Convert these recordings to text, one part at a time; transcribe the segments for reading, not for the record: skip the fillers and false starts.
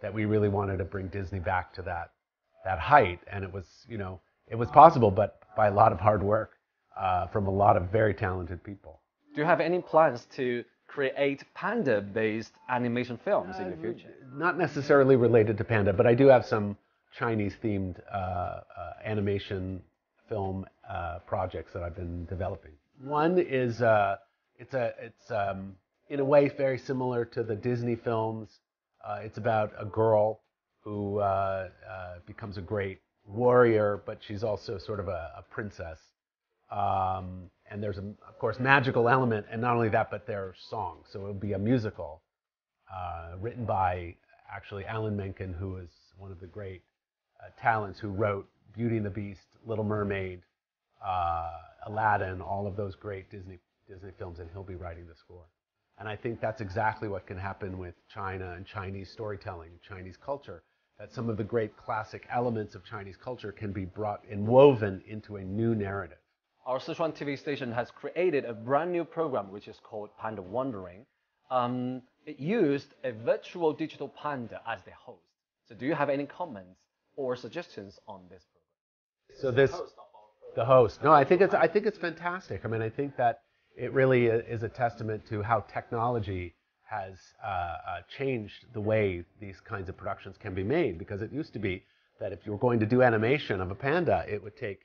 that we really wanted to bring Disney back to that height, and it was, it was possible, but by a lot of hard work from a lot of very talented people. Do you have any plans to create panda-based animation films in the future? Not necessarily related to panda, but I do have some Chinese-themed animation film projects that I've been developing. One is it's in a way very similar to the Disney films. It's about a girl who becomes a great warrior, but she's also sort of a princess. And there's, of course, magical element, and not only that, but there are songs. So it'll be a musical written by, actually, Alan Menken, who is one of the great talents who wrote Beauty and the Beast, Little Mermaid, Aladdin, all of those great Disney films, and he'll be writing the score. And I think that's exactly what can happen with China and Chinese storytelling, Chinese culture, that some of the great classic elements of Chinese culture can be brought and woven into a new narrative. Our Sichuan TV station has created a brand new program which is called Panda Wandering. It used a virtual digital panda as the host. So do you have any comments or suggestions on this program? So the host. No, I think it's fantastic. I mean, I think that it really is a testament to how technology has changed the way these kinds of productions can be made. Because it used to be that if you were going to do animation of a panda, it would take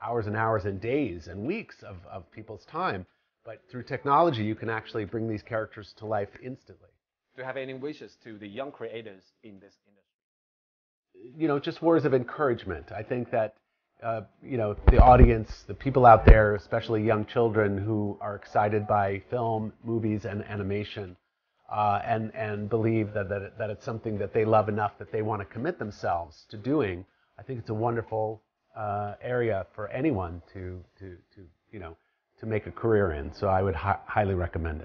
hours and hours and days and weeks of people's time. But through technology, you can actually bring these characters to life instantly. Do you have any wishes to the young creators in this industry? Just words of encouragement. I think that, the audience, the people out there, especially young children who are excited by film, movies, and animation, and believe that it's something that they love enough that they want to commit themselves to doing, I think it's a wonderful area for anyone to make a career in. So I would highly recommend it.